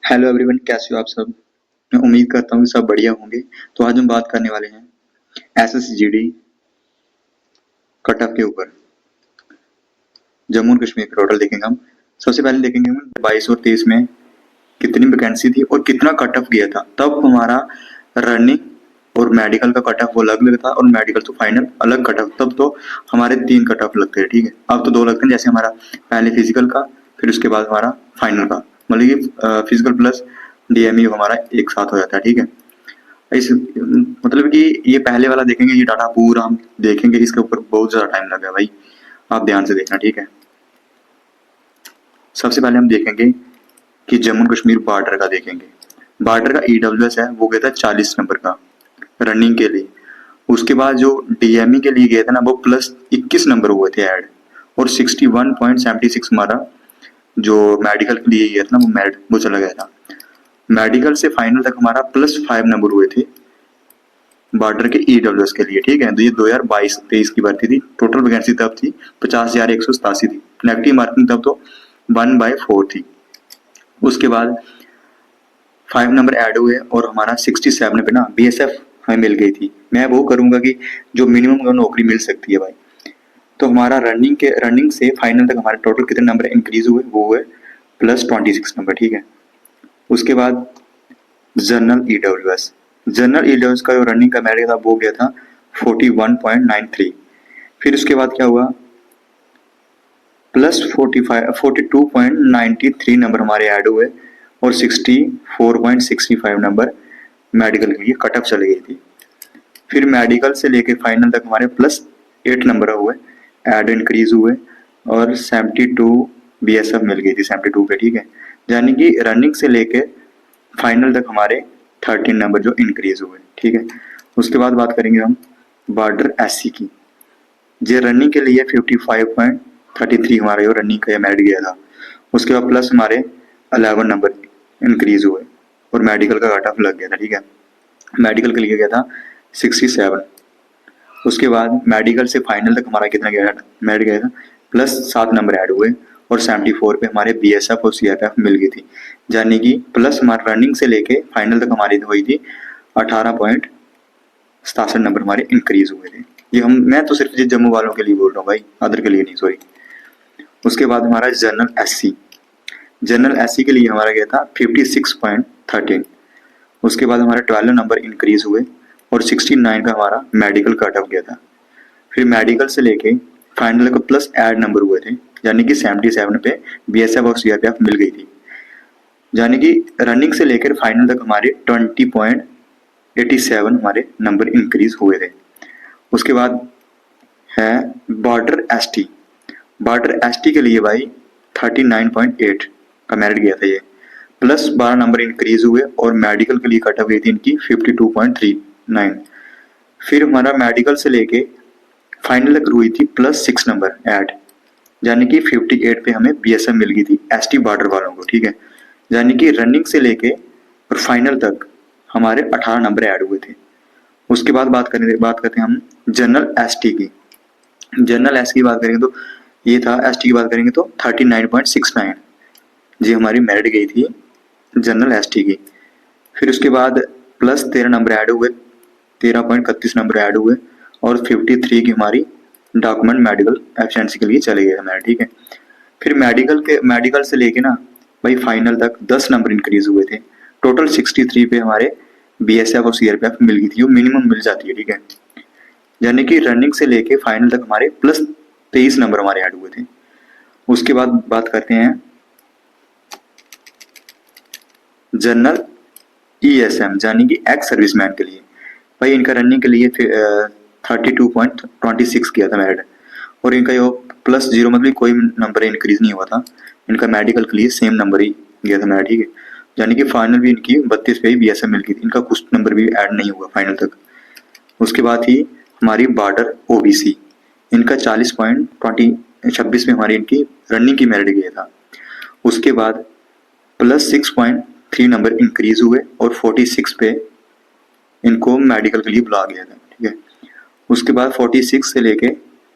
Hello everyone, कैसे हो आप सब। मैं उम्मीद करता हूँ कि सब बढ़िया होंगे। तो आज हम बात करने वाले हैं एसएसजीडी कट ऑफ के ऊपर। जम्मू और कश्मीर का टोटल देखेंगे हम। सबसे पहले देखेंगे हम 22 और 23 में कितनी वैकेंसी थी और कितना कट ऑफ गया था। तब हमारा रनिंग और मेडिकल का कट ऑफ वो अलग अलग था और मेडिकल तो फाइनल अलग कट ऑफ। तब तो हमारे 3 कट ऑफ लगते हैं, ठीक है। अब तो 2 लगते हैं, जैसे हमारा पहले फिजिकल का, फिर उसके बाद हमारा फाइनल का। मतलब कि फिजिकल प्लस डीएमयू हमारा एक साथ हो जाता है, ठीक है। इस मतलब कि ये पहले वाला देखेंगे, ये डाटा पूरा हम देखेंगे, इसके ऊपर बहुत ज्यादा टाइम लगा भाई, आप ध्यान से देखना, ठीक है। सबसे पहले हम देखेंगे कि जम्मू कश्मीर बॉर्डर का देखेंगे। बॉर्डर का ईडब्ल्यूएस है वो गया था 40 नंबर का रनिंग के लिए। उसके बाद जो डीएमई के लिए गया था ना, वो प्लस 21 नंबर हुए थे ऐड। और 61.76 हमारा जो मेडिकल के लिए गया था ना, वो चला गया था। मेडिकल से फाइनल तक हमारा +5 नंबर हुए थे बॉर्डर के ईडब्ल्यूएस के लिए, ठीक है। तो ये 2022-23 की भर्ती थी। टोटल वैकेंसी तब थी 50,187 थी। नेगेटिव मार्किंग तब तो 1/4 थी। उसके बाद 5 नंबर ऐड हुए और हमारा 67 पे ना बीएसएफ हमें मिल गई थी। मैं वो करूंगा कि जो मिनिमम नौकरी मिल सकती है भाई। तो हमारा रनिंग से फाइनल तक हमारे टोटल कितने नंबर इंक्रीज हुए, वो हुए +26 नंबर, ठीक है। उसके बाद जनरल ईडब्ल्यूएस का जो रनिंग का मेरिट था वो गया था 41.93। फिर उसके बाद क्या हुआ, +42.93 नंबर हमारे ऐड हुए और 64.65 नंबर मेडिकल के लिए कट ऑफ चली गई थी। फिर मेडिकल से लेके फाइनल तक हमारे +8 नंबर हुए, ऐड इंक्रीज हुए और 72 बीएसएफ मिल गई थी 72 पे, ठीक है। यानी कि रनिंग से लेके फाइनल तक हमारे 13 नंबर जो इंक्रीज हुए, ठीक है। उसके बाद बात करेंगे हम बॉर्डर एससी की। जे रनिंग के लिए 55.33 हमारा जो रनिंग का मेरिट गया था। उसके बाद प्लस हमारे 11 नंबर इंक्रीज हुए और मेडिकल का कट ऑफ लग गया था, ठीक है। मेडिकल के लिए गया था 67। उसके बाद मेडिकल से फाइनल तक हमारा कितना गया, मेरिट गया था +7 नंबर ऐड हुए और 74 पे हमारे बीएसएफ और सीआरपीएफ मिल गई थी। यानी कि प्लस हमारे रनिंग से लेके फाइनल तक हमारी हुई थी 18.67 नंबर हमारे इंक्रीज हुए थे। मैं तो सिर्फ ये जम्मू वालों के लिए बोल रहा हूँ भाई, अदर के लिए नहीं, सॉरी। उसके बाद हमारा जनरल एससी के लिए हमारा गया था 56.13। उसके बाद हमारा 12 नंबर इंक्रीज हुए और 69 का हमारा मेडिकल कट ऑफ गया था। फिर मेडिकल से लेके फाइनल का प्लस ऐड नंबर हुए थे, यानी कि 77 पे बीएसएफ और सीआरपीएफ मिल गई थी। यानी कि रनिंग से लेकर फाइनल तक हमारे 20.87 हमारे नंबर इंक्रीज हुए थे। उसके बाद है बॉर्डर एसटी। बॉर्डर एसटी के लिए भाई 39.8 का मेरिट गया था ये, प्लस 12 नंबर इंक्रीज हुए और मेडिकल के लिए कट ऑफ गई थी इनकी 52.39। फिर हमारा मेडिकल से लेके फाइनल तक हुई थी +6 नंबर ऐड, यानी कि 58 पे हमें बीएसएफ मिल गई थी एसटी बॉर्डर वालों को, ठीक है। यानी कि रनिंग से लेके और फाइनल तक हमारे 18 नंबर ऐड हुए थे। उसके बाद बात करते हैं हम जनरल एसटी की। जनरल एस की बात करेंगे तो ये था, एसटी की बात करेंगे तो 39.69 जी हमारी मेरिट गई थी जनरल एसटी की। फिर उसके बाद +13 नंबर ऐड हुए, 13.31 नंबर ऐड हुए और 53 की हमारी डॉक्यूमेंट मेडिकल एफिशिएंसी के लिए चले गए हमारे, ठीक है। फिर मेडिकल से लेके ना भाई फाइनल तक 10 नंबर इंक्रीज हुए थे। टोटल 63 पे हमारे बीएसएफ और सीआरपीएफ मिल गई थी, वो मिनिमम मिल जाती है, ठीक है। यानी कि रनिंग से लेके फाइनल तक हमारे +23 नंबर हमारे ऐड हुए थे। उसके बाद बात करते हैं जनरल ईएसएम, यानी कि एक्स सर्विसमैन के लिए। भाई इनका रनिंग के लिए 32.26 किया था मेरिट और इनका जो +0 मतलब कोई नंबर इंक्रीज नहीं हुआ था। इनका मेडिकल के लिए सेम नंबर ही गया था मेरिट, ठीक है। यानी कि फाइनल भी इनकी 32 पे ही बीएसएफ मिल गई थी, इनका कुछ नंबर भी ऐड नहीं हुआ फाइनल तक। उसके बाद ही हमारी बॉर्डर ओबीसी, इनका 40.26 में हमारी इनकी रनिंग की मेरिट गया था। उसके बाद +6.3 नंबर इंक्रीज हुए और 46 पे इनको मेडिकल के लिए बुला गया था, ठीक है। उसके बाद 46 से लेके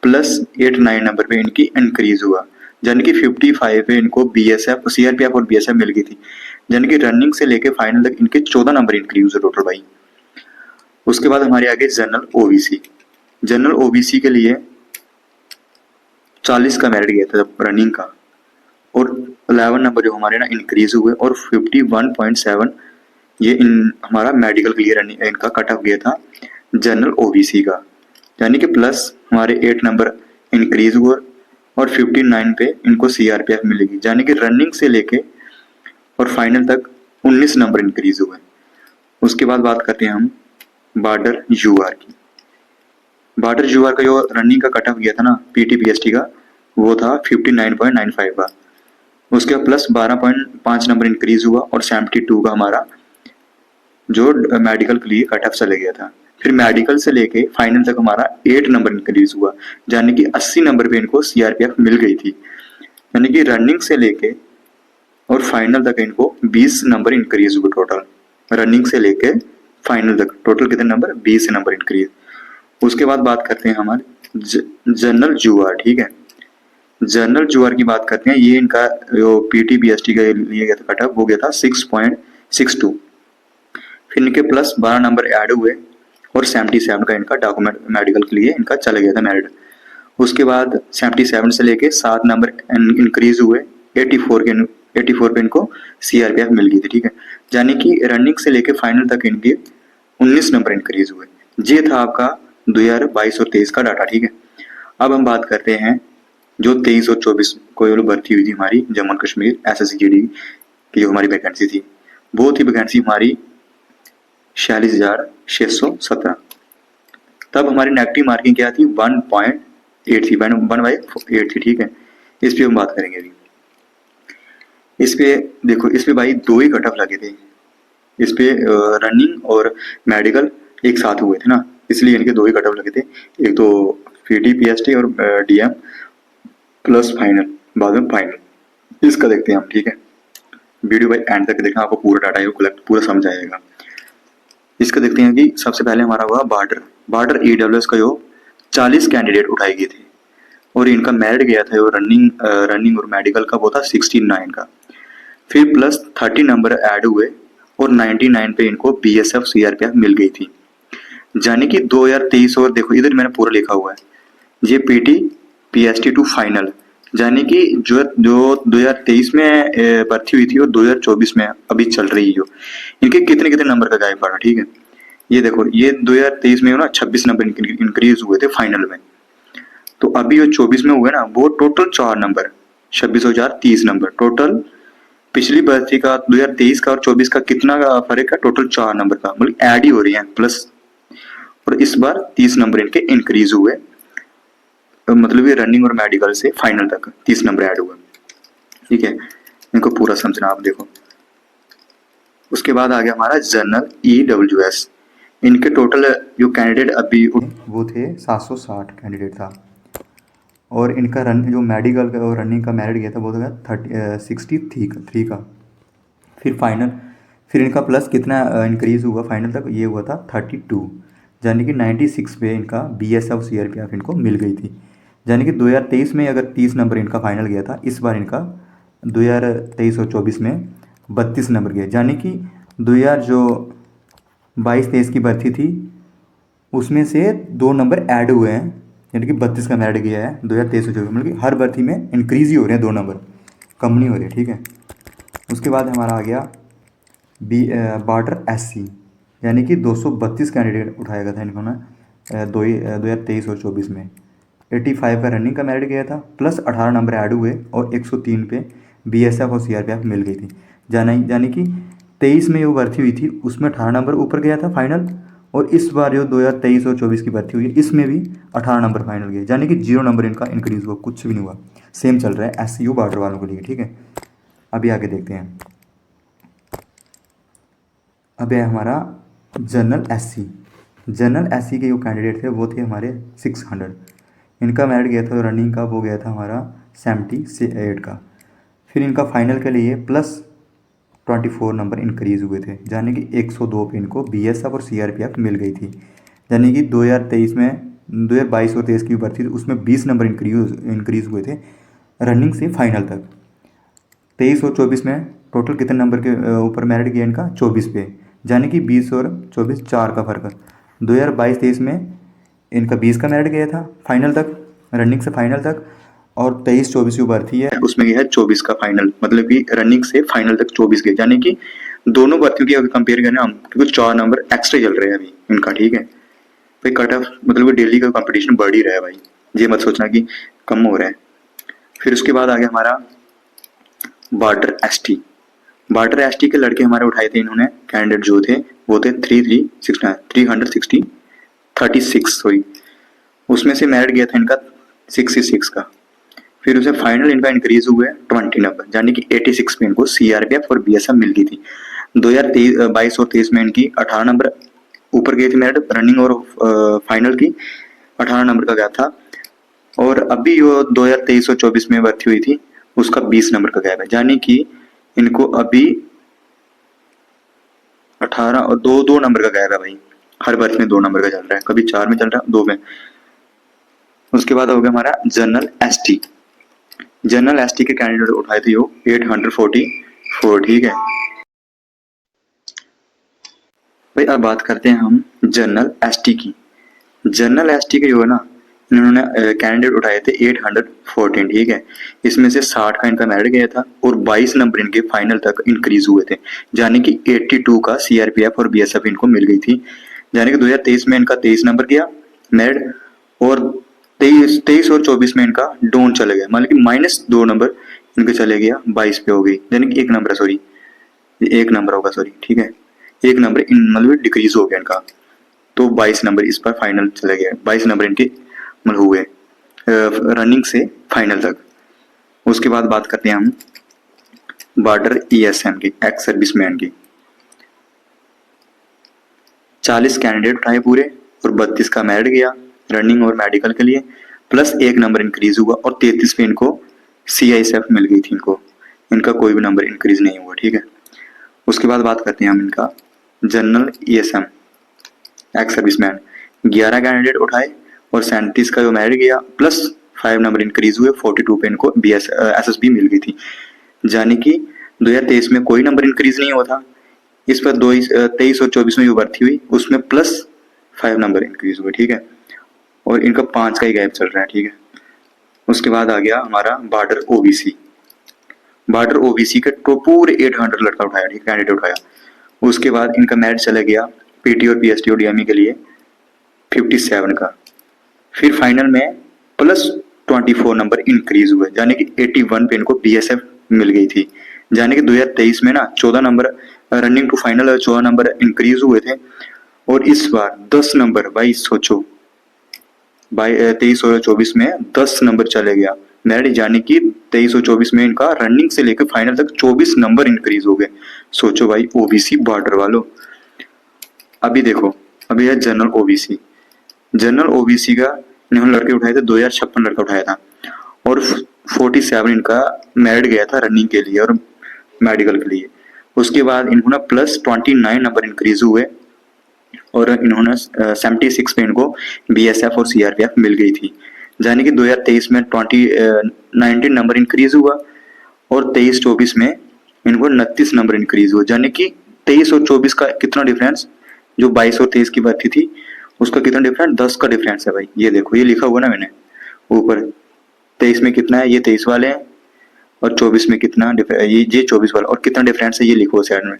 +8-9 नंबर पे इनकी इंक्रीज हुआ, यानी कि 55 पे इनको बीएसएफ, सीआरपीएफ और बीएसएफ मिल गई थी। यानी कि रनिंग से लेके फाइनल तक इनके 14 नंबर इंक्रीज हुए टोटल भाई। उसके बाद हमारे आगे जनरल ओबीसी। जनरल ओबीसी के लिए 40 का मेरिट गया था रनिंग का, और 11 नंबर जो हमारे ना इंक्रीज हुए, और 51.7 ये इन हमारा मेडिकल के लिए रनिंग इनका कट ऑफ गया था जनरल ओबीसी का। यानी कि प्लस हमारे 8 नंबर इंक्रीज हुए, और 59 पे इनको सीआरपीएफ मिलेगी। यानी कि रनिंग से लेके और फाइनल तक 19 नंबर इंक्रीज हुए। उसके बाद बात करते हैं हम बॉर्डर यूआर की। बॉर्डर यूआर का जो रनिंग का कट ऑफ गया था ना पीटीपीएसटी का, वो था 59.95 का। उसके बाद प्लस 12.5 नंबर इंक्रीज हुआ, और 72 का हमारा जो मेडिकल के लिए कट ऑफ चले गया था। फिर मेडिकल से लेके फाइनल तक हमारा 8 नंबर इंक्रीज हुआ, यानी कि 80 नंबर पे इनको सीआरपीएफ मिल गई थी। यानी कि रनिंग से लेके और फाइनल तक इनको 20 नंबर इंक्रीज हुए टोटल। रनिंग से लेके फाइनल तक टोटल कितने नंबर? 20 number increase. उसके बाद बात करते हैं हमारे जनरल जुआर। ठीक है, जनरल जुआर की बात करते हैं। ये इनका जो पीटीपीएसटी का लिए गया था कट ऑफ, वो गया था 6.62। फिर इनके प्लस 12 नंबर ऐड हुए, और 77 का इनका डॉक्यूमेंट मेडिकल के लिए इनका चला गया था मेरिट। उसके बाद 77 से लेके 7 नंबर इंक्रीज हुए, 84 पे इनको सीआरपीएफ मिल गई थी। ठीक है, यानी कि रनिंग से लेके फाइनल तक इनके 19 नंबर इंक्रीज हुए। ये था आपका 2022 और 23 का डाटा। ठीक है, अब हम बात करते हैं जो 23 और 24 को भर्ती हुई थी हमारी जम्मू कश्मीर एसएसजीडी की जो हमारी वैकेंसी थी, वो थी वैकेंसी हमारी 46,617। तब हमारी नेगेटिव मार्किंग क्या थी? 1.8 थी, 1/8 थी। ठीक है, इस पे हम बात करेंगे अभी। इस पे देखो, इस पे भाई 2 ही कट ऑफ लगे थे। इस पे रनिंग और मेडिकल एक साथ हुए थे ना, इसलिए इनके 2 ही कट ऑफ लगे थे। एक तो पीटीपीएसटी और डीएम प्लस फाइनल, बाद में फाइनल। इसका देखते हैं हम। ठीक है, वीडियो भाई एंड तक देखना, आपको पूरा डाटा कलेक्ट पूरा समझ आएगा। इसका देखते हैं कि सबसे पहले हमारा हुआ बॉर्डर ईडब्ल्यूएस का जो 40 कैंडिडेट उठाए गए थे, और इनका मेरिट गया था जो रनिंग और मेडिकल का, वो था 69 का। फिर प्लस 30 नंबर ऐड हुए, और 99 पे इनको बीएसएफ सीआरपीएफ मिल गई थी। यानी कि 2023, और देखो इधर मैंने पूरा लिखा हुआ है, ये पीटी पीएसटी टू फाइनल, यानी कि जो 2023 में भर्ती हुई थी और 2024 में अभी चल रही है, जो इनके कितने कितने नंबर का गैप पड़ा। ठीक है, ये देखो, ये 2023 में ना 26 नंबर इंक्रीज हुए थे फाइनल में, तो अभी जो 24 में हुए ना, वो टोटल 4 नंबर, 26,030 नंबर टोटल। पिछली भर्ती का 2023 का और 24 का कितना का फर्क है? टोटल 4 नंबर का, मतलब ऐड ही हो रही है प्लस। और इस बार 30 नंबर इनके इंक्रीज हुए, मतलब ये रनिंग और मेडिकल से फाइनल तक 30 नंबर ऐड हुआ। ठीक है, इनको पूरा समझना आप देखो। उसके बाद आ गया हमारा जनरल ईडब्ल्यूएस। इनके टोटल जो कैंडिडेट अभी वो थे 760 कैंडिडेट था, और इनका जो मेडिकल का और रनिंग का मेरिट गया था वो था 63 का। फिर इनका प्लस कितना इंक्रीज हुआ फाइनल तक? ये हुआ था 32, यानी कि 96 पे इनका बीएसएफ सीआरपीएफ इनको मिल गई थी। यानी कि 2023 में अगर 30 नंबर इनका फाइनल गया था, इस बार इनका 2023 और 24 में 32 नंबर गया। यानी कि 2022-23 की भर्ती थी, उसमें से 2 नंबर ऐड हुए हैं, यानी कि 32 का मेरिट गया है 2023 और 24 में। मतलब कि हर भर्ती में इंक्रीज ही हो रहे हैं, 2 नंबर कम नहीं हो रहे। ठीक है, उसके बाद हमारा आ गया बॉर्डर एससी, यानी कि 232 कैंडिडेट उठाया गया था इनको ना 2023 और 24 में। 85 का रनिंग का मेरिट गया था, प्लस 18 नंबर ऐड हुए, और 103 पे बीएसएफ और सीआरपीएफ मिल गई थी। यानी कि 23 में जो भर्ती हुई थी उसमें 18 नंबर ऊपर गया था फाइनल, और इस बार जो 2023 और 24 की भर्ती हुई है इसमें भी 18 नंबर फाइनल गया, यानी कि 0 नंबर इनका इंक्रीज हुआ, कुछ भी नहीं हुआ, सेम चल रहा है एससीयू बॉर्डर वालों के लिए। ठीक है, अभी आगे देखते हैं। अब है हमारा जनरल एससी। जनरल एससी के जो कैंडिडेट थे वो थे हमारे 600। इनका मेरिट गया था रनिंग का, वो गया था हमारा 78 का। फिर इनका फाइनल के लिए प्लस 24 नंबर इंक्रीज हुए थे, यानी कि 102 पे इनको बीएसएफ और सीआरपीएफ मिल गई थी। यानी कि 2023 में 2022 और 23 की भर्ती थी, उसमें 20 नंबर इंक्रीज हुए थे, रनिंग से फाइनल तक। 23 और 24 में टोटल कितने नंबर के ऊपर मेरिट गया इनका? 24 पे, यानी कि 20 और 24 4 का फर्क। 2022-23 में इनका 20 का मेरिट गया था फाइनल तक, रनिंग से फाइनल तक, और 23-24 जो भर्ती है उसमें गया है 24 का फाइनल, मतलब कि रनिंग से फाइनल तक 24 गए, यानी कि दोनों भर्तियों की अगर कंपेयर करें हम, क्योंकि 4 नंबर एक्स्ट्रा चल रहे हैं अभी इनका, ठीक है भाई। कट ऑफ मतलब कि डेली का कंपटीशन बढ़ ही रहा है भाई, ये मत सोचना कि कम हो रहा है। फिर उसके बाद आ गया हमारा बॉर्डर एसटी। बॉर्डर एसटी के लड़के हमारे उठाए थे इन्होंने, कैंडिडेट जो थे वो थे 336 सॉरी, उसमें से मेरिट गया था इनका 66 का। फिर उसे फाइनल इनका इंक्रीज हुआ है 20 नंबर, यानी कि 86 में इनको सीआरपीएफ और बीएसएफ मिल गई थी। 2022 और 23 में इनकी 18 नंबर ऊपर गई थी मेरिट, रनिंग और फाइनल की 18 नंबर का गया था। और अभी जो 2023 और 24 में भर्ती हुई थी उसका 20 नंबर का गैप है, यानी कि इनको अभी 18 और 2 नंबर का गैप है भाई। हर भर्ती में 2 नंबर का चल रहा है, कभी 4 में चल रहा है, 2 में। उसके बाद हो गया हमारा जनरल एसटी। जनरल एसटी के कैंडिडेट उठाए थे वो 844, ठीक है भाई। अब बात करते हैं हम जनरल एसटी की। जनरल एसटी के जो है ना, इन्होंने कैंडिडेट उठाए थे 814, ठीक है। इसमें से 60 का इनका मेरिट गया था और 22 नंबर इनके फाइनल तक इंक्रीज हुए थे, यानी कि 82 का सीआरपीएफ और बीएसएफ इनको मिल गई थी। यानी कि 2023 में इनका 23 नंबर गया मेरिट, और 23 और 24 में इनका डाउन चले गया, मतलब कि -2 नंबर इनके चले गया, 22 पे हो गई, यानी कि 1 नंबर, सॉरी 1 नंबर होगा, सॉरी, ठीक है 1 नंबर इन मतलब डिक्रीज हो गया इनका। तो 22 नंबर इस पर फाइनल चले गए, 22 नंबर इनके मतलब हुए रनिंग से फाइनल तक। उसके बाद बात करते हैं हम बॉर्डर ईएसएम की, एक्स सर्विसमैन की। 40 कैंडिडेट उठाए पूरे और 32 का मेरिट गया रनिंग और मेडिकल के लिए, प्लस 1 नंबर इंक्रीज हुआ और 33 पे इनको सीआईएसएफ मिल गई थी इनको, इनका कोई भी नंबर इंक्रीज नहीं हुआ, ठीक है। उसके बाद बात करते हैं हम इनका general ESM ex serviceman. 11 candidate उठाए और 37 का जो मेरिट गया, प्लस 5 नंबर इंक्रीज हुए, 42 पे इनको एसएसबी मिल गई थी, यानी कि 2023 में कोई नंबर इंक्रीज नहीं हुआ था। इस पर 23 और 24 में जो भर्ती हुई उसमें प्लस 5 नंबर इंक्रीज हुए, ठीक है, और इनका 5 का ही गैप चल रहा है, ठीक है। उसके बाद आ गया हमारा बॉर्डर ओबीसी। बॉर्डर ओबीसी के तो पूरे 800 लड़का उठाया, ठीक, कैंडिडेट उठाया। उसके बाद इनका मेरिट चला गया पीटी और पीएसटी और डीएमई के लिए 57 का। फिर फाइनल में प्लस 24 नंबर इंक्रीज हुए, यानी कि 81 पे इनको बीएसएफ मिल गई थी, यानी कि 2023 में ना 14 number running to final 14 number increase हुए थे, और इस बार 10 नंबर भाई सोचो, 23 और 24 में 10 नंबर चले गया मेरिट, यानी कि 23 और 24 में इनका रनिंग से लेकर फाइनल तक 24 नंबर इंक्रीज हो गए। सोचो भाई ओबीसी बॉर्डर वालों। अभी देखो, अभी है जनरल ओबीसी। जनरल ओबीसी का इन्होंने लड़के उठाए थे 2056 लड़का उठाया था, और 47 इनका मेरिट गया था रनिंग के लिए और मेडिकल के लिए। उसके बाद इन्होंने प्लस 29 नंबर इंक्रीज हुए और इन्होंने 76 पे इनको बीएसएफ और सीआरपीएफ मिल गई थी, यानी कि 2023 में 19 नंबर इंक्रीज हुआ और 23-24 में इनको 29 नंबर इंक्रीज हुआ, यानी कि 23 और 24 का कितना डिफरेंस, जो 22 और 23 की भर्ती थी उसका कितना डिफरेंस, 10 का डिफरेंस है भाई। ये देखो, ये लिखा हुआ ना मैंने ऊपर, 23 में कितना है, ये 23 वाले हैं, और 24 में कितना ये 24 वाला, और कितना डिफरेंस है ये लिखो साइड में,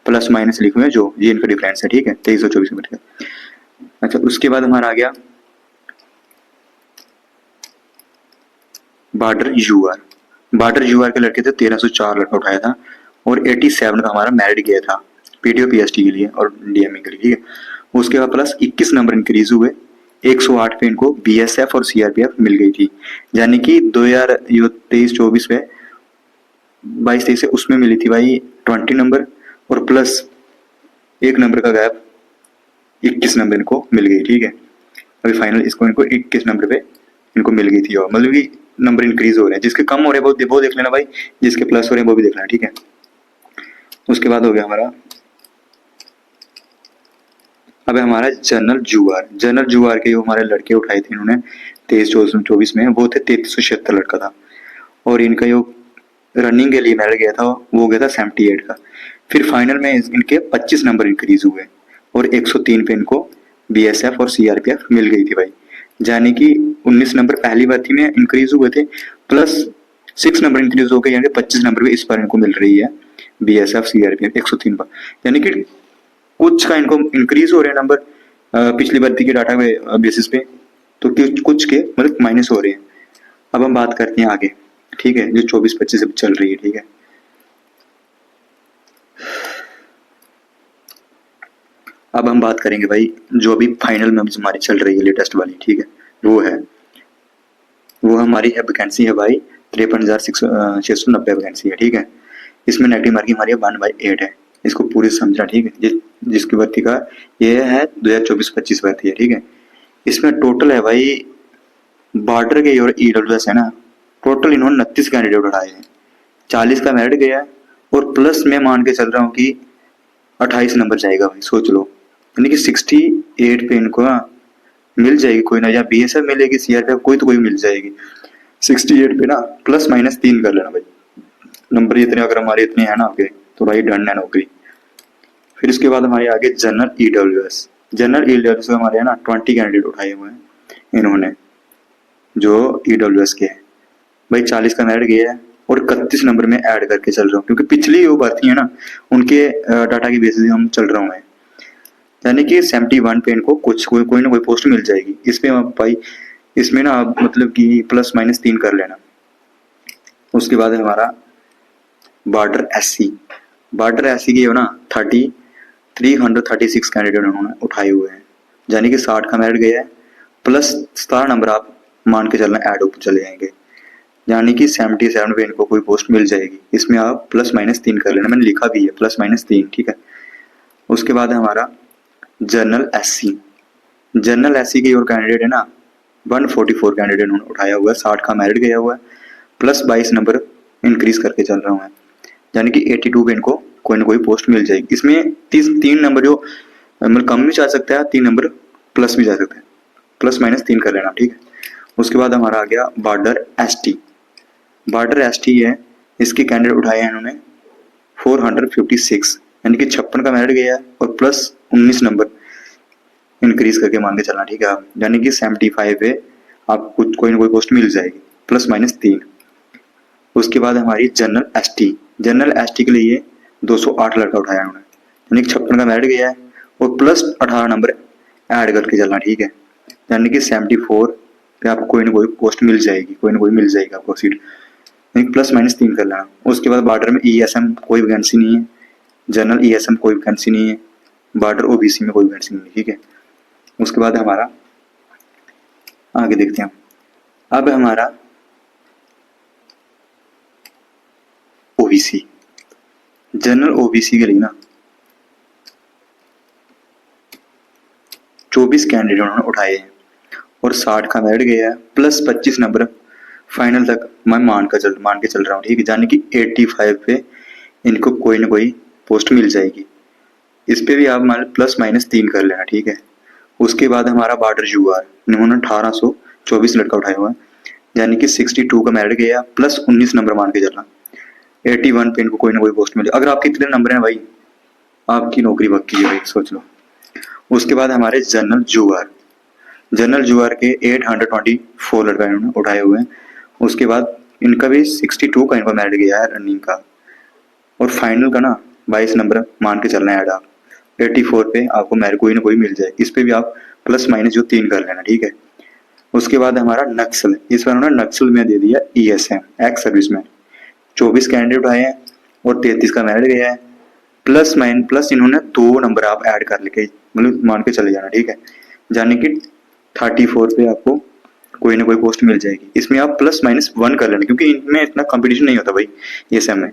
प्लस माइनस लिखे हुए जो ये इनका डिफरेंस है, ठीक है 23 और 24 के बीच का। अच्छा, उसके बाद हमारा आ गया बॉर्डर यूआर। बॉर्डर यूआर के लड़के थे 1304 लड़का उठाया था और 87 का हमारा मेरिट गया था पीटीओ पीएसटी के लिए और डीएमई के लिए, ठीक है। उसके बाद प्लस 21 नंबर इंक्रीज हुए, 108 पे इनको बीएसएफ और सीआरपीएफ मिल गई थी, यानी कि 2023-24 में 22-23 से उसमें मिली थी भाई 20 नंबर, और प्लस 1 नंबर का गैप 21 नंबर इनको मिल गई, ठीक है। अभी फाइनल इसको इनको 21 नंबर पे इनको मिल गई थी, और मतलब कि नंबर इंक्रीज हो रहे हैं, जिसके कम हो रहे हैं वो देख लेना भाई, जिसके प्लस हो रहे हैं वो भी देखना, ठीक है। उसके बाद हो गया हमारा, अब हमारा जनरल जुआर। जनरल जुआर के जो हमारे लड़के उठाए थे इन्होंने 23-24 में, वो थे 3376 लड़का था, और इनका जो रनिंग के लिए मेरिट गया था वो गया था 78 का। फिर फाइनल में इनके 25 नंबर इंक्रीज हुए और 103 पे इनको बीएसएफ और सीआरपीएफ मिल गई थी भाई। यानी कि 19 नंबर पहली भर्ती में इंक्रीज हुए थे, प्लस 6 नंबर इंक्रीज हो गए, यानी 25 नंबर भी इस बार इनको मिल रही है बीएसएफ सीआरपीएफ 103 पर। यानी कि कुछ का इनको इंक्रीज हो रहे हैं नंबर पिछली भर्ती के डाटा बेसिस पे, तो कुछ के मतलब माइनस हो रहे हैं। अब हम बात करते हैं आगे, ठीक है, जो 24-25 चल रही है, ठीक है। अब हम बात करेंगे भाई जो अभी फाइनल में हमारी चल रही है लेटेस्ट वाली, ठीक है, वो हमारी है वैकेंसी है भाई 53,690 वैकेंसी है, ठीक है। इसमें नेगेटिव मार्किंग हमारी 1/8 है, इसको पूरी समझना, ठीक है। जिसकी भर्ती का ये है 2024-25 भर्ती है, ठीक है। इसमें टोटल है भाई बॉर्डर के और ईडब्ल्यूएस है ना, टोटल इन्होंने 29 कैंडिडेट उठाए हैं, 40 का मेरिट गया है और प्लस मैं मान के चल रहा हूँ कि 28 नंबर जाएगा भाई, सोच लो। यानी कि 68 पे इनको ना मिल जाएगी कोई ना, या बीएसएफ मिलेगी, सीआरपीएफ कोई तो कोई मिल जाएगी। 68 पे ना प्लस माइनस 3 कर लेना भाई, नंबर इतने अगर हमारे इतने हैं ना आगे तो भाई डन है नौकरी। फिर इसके बाद हमारे आगे जनरल ईडब्ल्यूएस। जनरल ईडब्ल्यूएस हमारे है ना 20 कैंडिडेट उठाए हुए हैं इन्होंने, जो ईडब्ल्यूएस के हैं भाई। 40 का मेरिट गया है और 31 नंबर में ऐड करके चल रहा हूँ, क्योंकि पिछली वो भर्ती है ना उनके डाटा की बेसिस हम चल रहा हूँ। यानी कि 71 पे इनको कोई ना कोई पोस्ट मिल जाएगी। इसमें आप भाई इसमें ना आप मतलब कि प्लस माइनस 3 कर लेना। उसके बाद है हमारा बॉर्डर एससी। बॉर्डर एससी की हो ना 336 कैंडिडेट उन्होंने उठाए हुए हैं, यानी कि 60 का मेरिट गया है, प्लस 17 नंबर आप मान के चलना ऐड होकर चले जाएंगे, यानी कि 77 पे इनको कोई पोस्ट मिल जाएगी। इसमें आप प्लस माइनस 3 कर लेना, मैंने लिखा भी है प्लस माइनस 3, ठीक है। उसके बाद है हमारा जनरल एससी। जनरल एससी की और कैंडिडेट है ना 144 कैंडिडेट उन्होंने उठाया हुआ है, 60 का मेरिट गया हुआ है, प्लस 22 नंबर इंक्रीज करके चल रहा हूँ, यानी कि 82 पे इनको कोई ना कोई पोस्ट मिल जाएगी। इसमें 3 नंबर जो मतलब कम भी जा सकता है, 3 नंबर प्लस भी जा सकता है, प्लस माइनस 3 कर लेना, ठीक है। उसके बाद हमारा आ गया बॉर्डर एसटी। बॉर्डर एसटी है, इसके कैंडिडेट उठाए हैं इन्होंने 456, यानी कि 56 का मेरिट गया है और प्लस 19 नंबर इंक्रीज करके मान के चलना, ठीक है आप, यानी कि 75 पे आपको कोई ना कोई पोस्ट मिल जाएगी, प्लस माइनस 3। उसके बाद हमारी जनरल एसटी। जनरल एसटी के लिए 208 लड़का उठाया उन्होंने, यानी कि 56 का मेरिट गया है और प्लस 18 नंबर ऐड करके चलना, ठीक है। यानी कि 74 पे आपको कोई ना कोई पोस्ट मिल जाएगी, कोई ना कोई मिल जाएगी आपको सीट, यानी प्लस माइनस 3 कर लेना। उसके बाद बॉर्डर में ईएसएम कोई वैकेंसी नहीं है, जनरल ईएसएम कोई वैकेंसी नहीं है, बॉर्डर ओबीसी में कोई वैकेंसी नहीं है, ठीक है। उसके बाद हमारा आगे देखते हैं। अब हमारा ओबीसी। जनरल ओबीसी के लिए ना 24 कैंडिडेट उन्होंने उठाए हैं और 60 का मेरिट गया है, प्लस 25 नंबर फाइनल तक मैं मान के चल रहा हूँ, ठीक है। यानी कि 85 पे इनको कोई ना कोई पोस्ट मिल जाएगी। इस पे भी आप मान प्लस माइनस 3 कर लेना, ठीक है। उसके बाद हमारा बॉर्डर यूआर, इन्होंने 1824 लड़का उठाया हुआ है, यानी कि 62 का मेरिट गया प्लस 19 नंबर मान के चलना, 81 पे इनको कोई ना कोई पोस्ट मिले। अगर आपके इतने नंबर हैं भाई आपकी नौकरी पक्की है भाई, सोच लो। उसके बाद हमारे जनरल जुआर। जनरल जुआर के 824 लड़का इन्होंने उठाए हुए हैं। उसके बाद इनका भी 62 का इनको मेरिट गया है रनिंग का, और फाइनल का ना 22 नंबर मान के चलना है ऐड आप, 84 पे आपको मेरिट कोई ना कोई मिल जाए। इस पे भी आप प्लस माइनस जो 3 कर लेना, ठीक है। उसके बाद हमारा नक्सल। इस बार उन्होंने नक्सल में दे दिया ईएसएम एक्स सर्विसमैन, 24 कैंडिडेट आए हैं और 33 का मेरिट गया है, प्लस इन्होंने 2 नंबर आप ऐड कर लेके मतलब मान के चले जाना, ठीक है। यानी कि 34 पे आपको कोई ना कोई पोस्ट मिल जाएगी। इसमें आप प्लस माइनस 1 कर लेना, क्योंकि इनमें इतना कंपटीशन नहीं होता भाई ईएसएम में।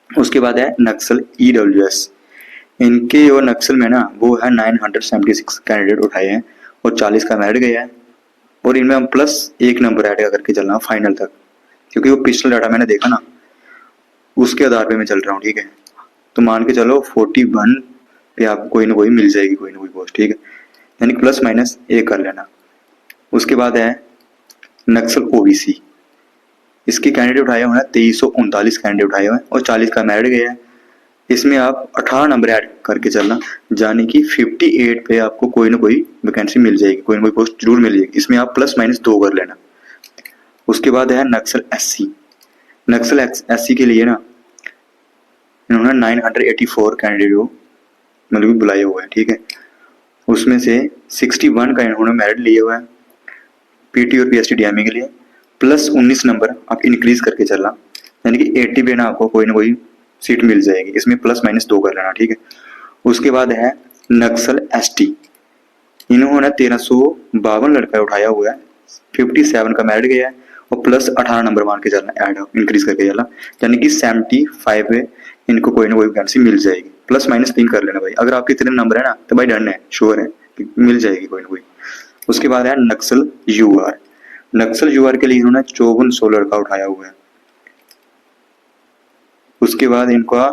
उसके बाद है नक्सल ईडब्ल्यूएस। इनके और नक्सल में ना वो है 976 कैंडिडेट उठाए हैं और 40 का मेरिट गया है, और इनमें हम प्लस 1 नंबर ऐड करके चलना फाइनल तक, क्योंकि वो पिछला डाटा मैंने देखा ना उसके आधार पे मैं चल रहा हूँ, ठीक है। तो मान के चलो 41 पे आपको कोई ना कोई मिल जाएगी, कोई ना कोई पोस्ट, ठीक है। यानी प्लस माइनस 1 कर लेना। उसके बाद है नक्सल ओबीसी। इसके कैंडिडेट उठाए हुए हैं 2339 कैंडिडेट उठाए हुए हैं और 40 का मेरिट गया है। इसमें आप 18 नंबर ऐड करके चलना, यानी कि 58 पे आपको कोई ना कोई वैकेंसी मिल जाएगी, कोई ना कोई पोस्ट जरूर मिल जाएगी। इसमें आप प्लस माइनस 2 कर लेना। उसके बाद है नक्सल एससी। नक्सल एससी के लिए ना इन्होंने 984 कैंडिडेट को मतलब बुलाए हुए हैं, ठीक है। उसमें से 61 का इन्होंने मेरिट लिए हुआ है पीटी और पीएसटी डीएमई के लिए, प्लस 19 नंबर आप इंक्रीज करके चलना, यानी कि 80 पे ना आपको कोई ना कोई सीट मिल जाएगी। इसमें प्लस माइनस 2 कर लेना, ठीक है। उसके बाद है नक्सल एसटी। इन्होंने 1352 लड़का उठाया हुआ है, 57 का मेरिट गया है और प्लस 18 नंबर मान के चलना, ऐड इंक्रीज करके चलना, यानी कि 75 पे इनको कोई ना कोई वैकेंसी मिल जाएगी। प्लस माइनस 3 कर लेना भाई, अगर आपके इतने नंबर है ना तो भाई डन है, श्योर है कि मिल जाएगी कोई ना कोई। उसके बाद है नक्सल यूआर। नक्सल यूआर के लिए इन्होंने 5400 लड़का उठाया हुआ है। उसके बाद इनका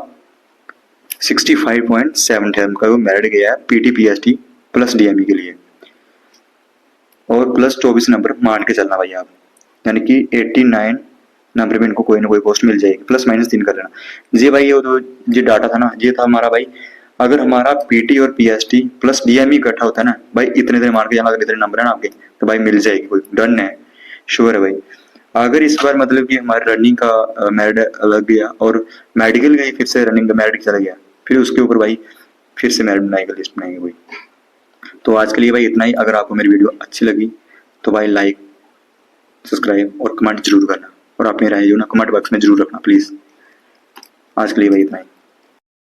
65.7 का वो मेरिट गया है पीटी पीएसटी प्लस डीएमई के लिए, और प्लस 24 नंबर मान के चलना भाई आप, यानी कि 89 नंबर में इनको कोई ना कोई पोस्ट मिल जाएगी। प्लस माइनस 3 कर लेना जी भाई। ये तो ये डाटा था ना, ये था हमारा भाई। अगर हमारा पीटी और पीएसटी प्लस डीएमई इकट्ठा होता है ना भाई, इतने दिन मान के चलना, अगर इतने नंबर है ना आपके तो भाई मिल जाएगी, कोई डन है, श्योर है भाई। अगर इस बार मतलब कि हमारे रनिंग का मेरिट अलग गया और मेडिकल का फिर से रनिंग का मेरिट चला गया, फिर उसके ऊपर भाई फिर से मेरिट बनाएगा, लिस्ट बनाएंगे भाई। तो आज के लिए भाई इतना ही। अगर आपको मेरी वीडियो अच्छी लगी तो भाई लाइक, सब्सक्राइब और कमेंट जरूर करना, और अपनी राय जो ना कमेंट बॉक्स में जरूर रखना प्लीज। आज के लिए भाई इतना ही।